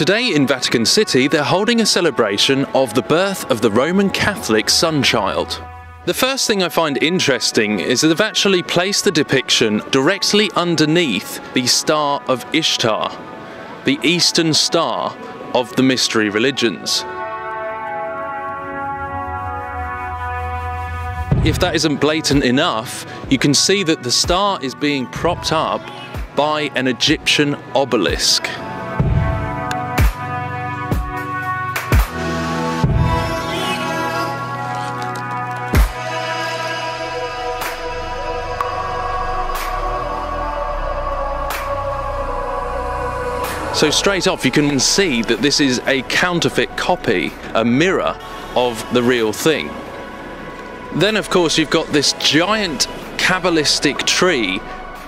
Today in Vatican City, they're holding a celebration of the birth of the Roman Catholic Sun-Child. The first thing I find interesting is that they've actually placed the depiction directly underneath the Star of Ishtar, the Eastern Star of the mystery religions. If that isn't blatant enough, you can see that the star is being propped up by an Egyptian obelisk. So straight off you can see that this is a counterfeit copy, a mirror of the real thing. Then of course you've got this giant Kabbalistic tree,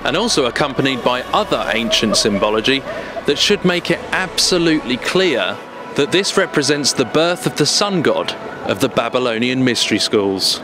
and also accompanied by other ancient symbology that should make it absolutely clear that this represents the birth of the sun god of the Babylonian mystery schools.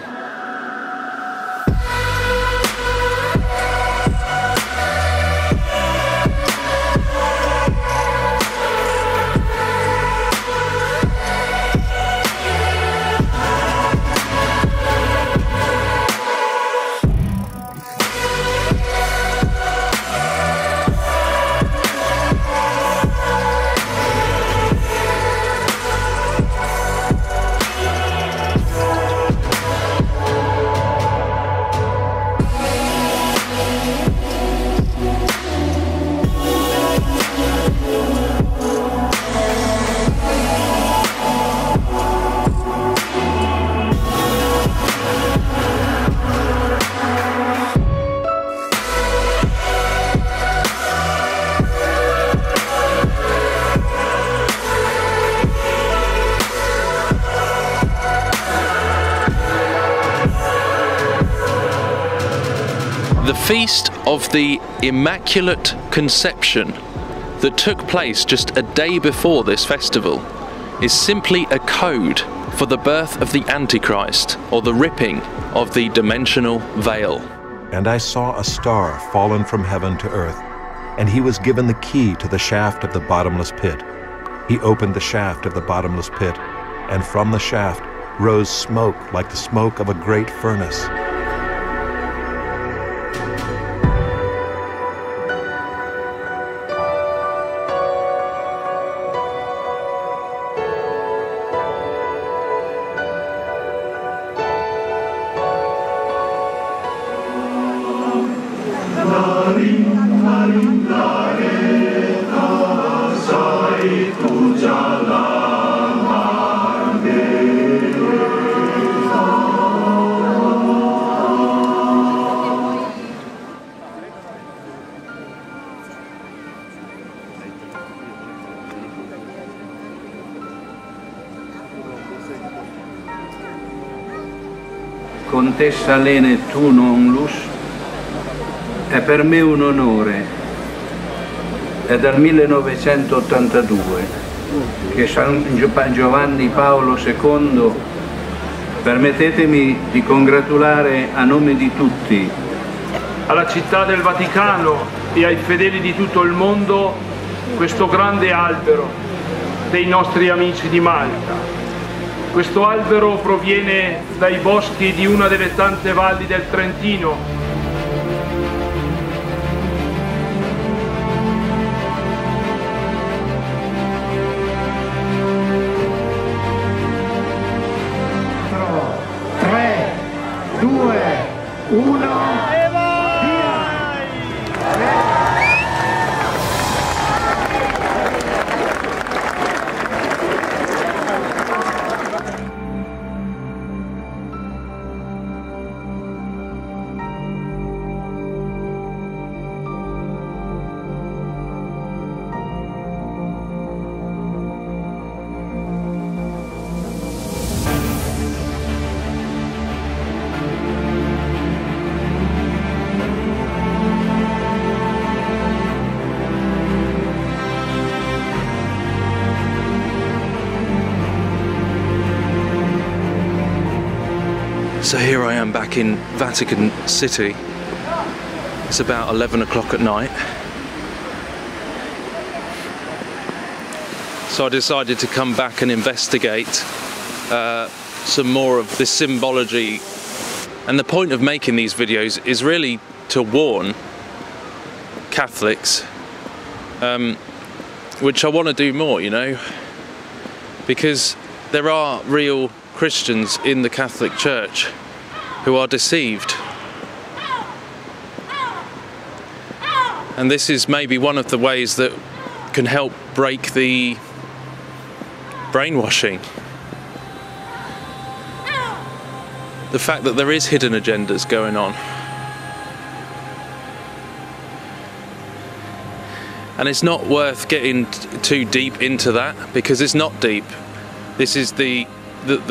The feast of the Immaculate Conception that took place just a day before this festival is simply a code for the birth of the Antichrist, or the ripping of the dimensional veil. And I saw a star fallen from heaven to earth, and he was given the key to the shaft of the bottomless pit. He opened the shaft of the bottomless pit, and from the shaft rose smoke like the smoke of a great furnace. Contessa Lene Thun Onlus, è per me un onore. È dal 1982 che San Giovanni Paolo II, permettetemi di congratulare a nome di tutti, alla città del Vaticano e ai fedeli di tutto il mondo, questo grande albero dei nostri amici di Malta. Questo albero proviene dai boschi di una delle tante valli del Trentino. Tre, due, uno. So here I am back in Vatican City. It's about 11 o'clock at night. So I decided to come back and investigate some more of this symbology. And the point of making these videos is really to warn Catholics, which I want to do more, you know, because there are real Christians in the Catholic Church who are deceived. And this is maybe one of the ways that can help break the brainwashing. The fact that there is hidden agendas going on. And it's not worth getting too deep into that, because it's not deep. This is the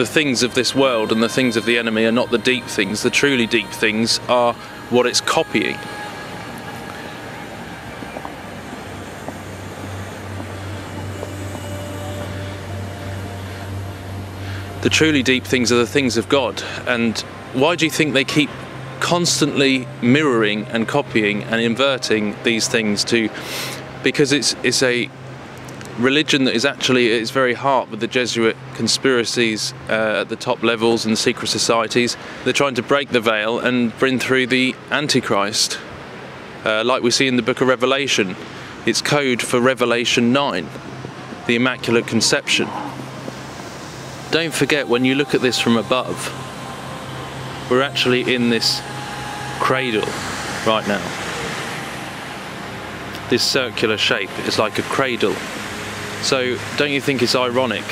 things of this world, and the things of the enemy are not the deep things. The truly deep things are what it's copying. The truly deep things are the things of God. And why do you think they keep constantly mirroring and copying and inverting these things to? Because it's a religion that is actually at its very heart with the Jesuit conspiracies at the top levels and secret societies. They're trying to break the veil and bring through the Antichrist, like we see in the book of Revelation. It's code for Revelation 9, the Immaculate Conception. Don't forget, when you look at this from above, we're actually in this cradle right now. This circular shape is like a cradle. So don't you think it's ironic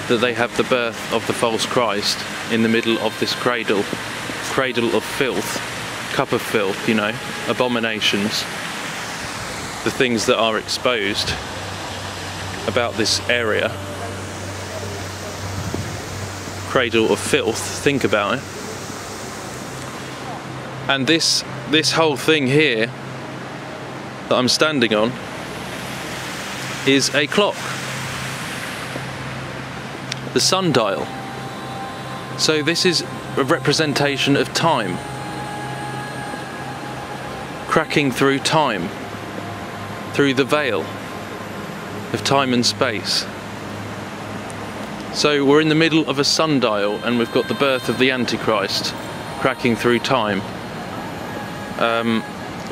that they have the birth of the false Christ in the middle of this cradle of filth, cup of filth, you know, abominations, the things that are exposed about this area. Cradle of filth, think about it. And this whole thing here that I'm standing on is a clock, the sundial. So this is a representation of time, cracking through time, through the veil of time and space. So we're in the middle of a sundial, and we've got the birth of the Antichrist cracking through time.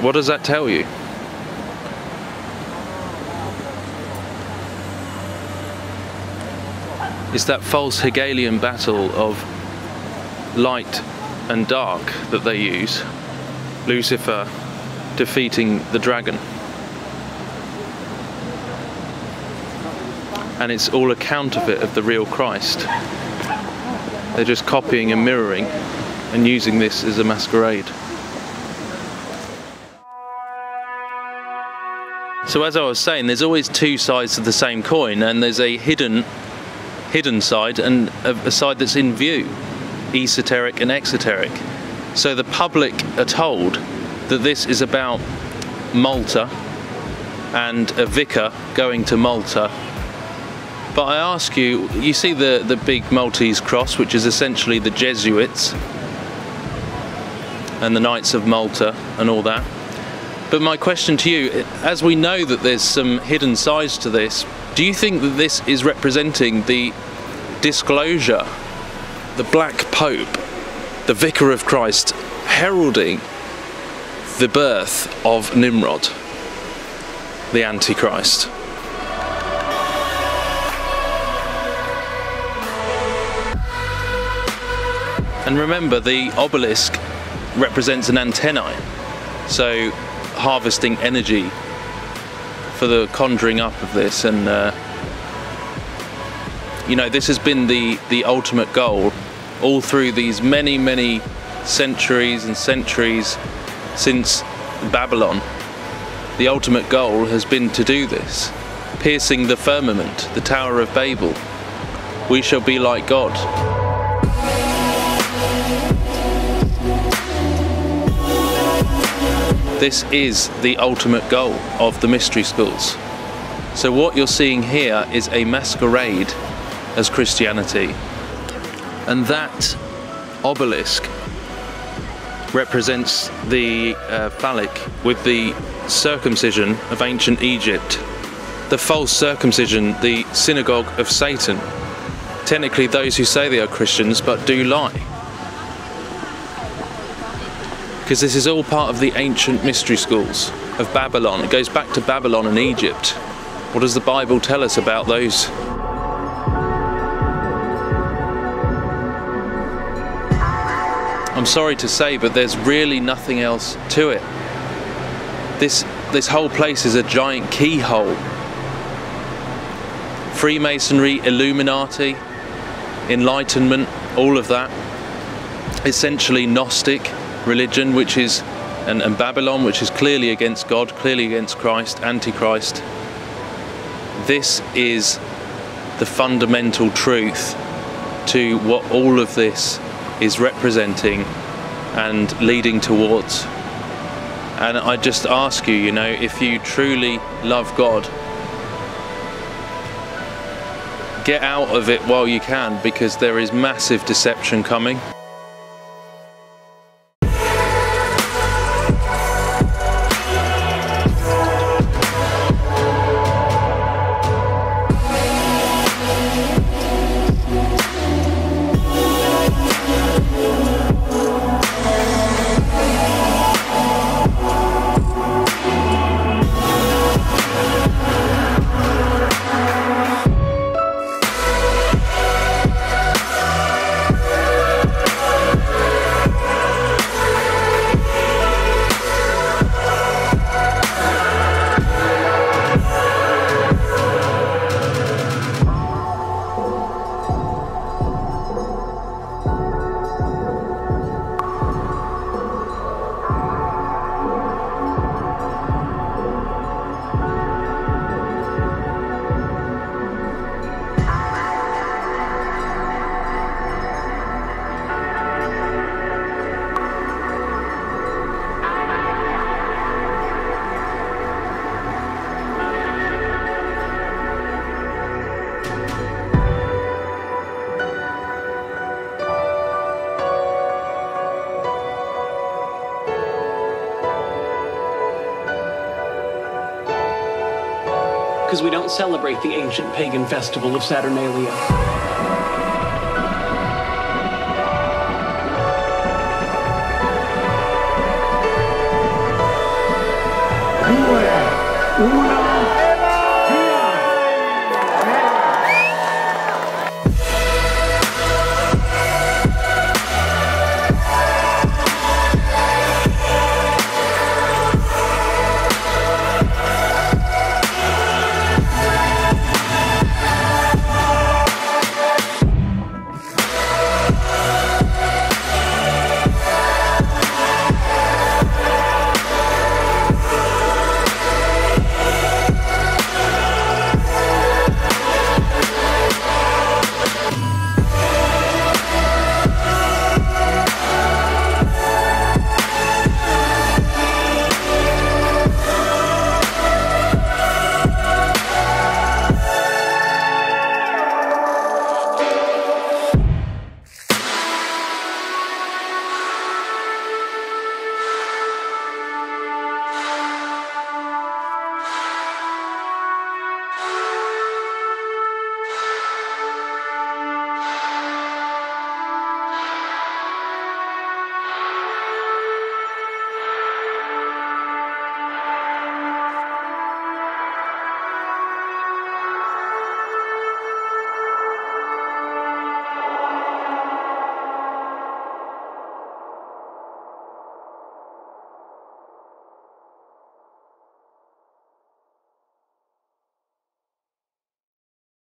What does that tell you? It's that false Hegelian battle of light and dark that they use. Lucifer defeating the dragon. And it's all a counterfeit of the real Christ. They're just copying and mirroring and using this as a masquerade. So as I was saying, there's always two sides to the same coin, and there's a hidden side and a side that's in view, esoteric and exoteric. So the public are told that this is about Malta and a vicar going to Malta. But I ask you, you see the big Maltese cross, which is essentially the Jesuits and the Knights of Malta and all that. But my question to you, as we know that there's some hidden sides to this, do you think that this is representing the disclosure, the Black Pope, the Vicar of Christ, heralding the birth of Nimrod, the Antichrist? And remember, the obelisk represents an antennae, so harvesting energy for the conjuring up of this. And you know, this has been the ultimate goal all through these many centuries and centuries since Babylon. The ultimate goal has been to do this, piercing the firmament, the Tower of Babel. We shall be like God. This is the ultimate goal of the mystery schools. So what you're seeing here is a masquerade as Christianity. And that obelisk represents the phallic with the circumcision of ancient Egypt. the false circumcision, the synagogue of Satan. Technically those who say they are Christians but do lie. Because this is all part of the ancient mystery schools of Babylon. It goes back to Babylon and Egypt. What does the Bible tell us about those? I'm sorry to say, but there's really nothing else to it. This whole place is a giant keyhole. Freemasonry, Illuminati, Enlightenment, all of that. Essentially Gnostic religion, which is, and Babylon, which is clearly against God, clearly against Christ, Antichrist. This is the fundamental truth to what all of this is representing and leading towards. And I just ask you, you know, if you truly love God, get out of it while you can, because there is massive deception coming. Because we don't celebrate the ancient pagan festival of Saturnalia. Due, uno.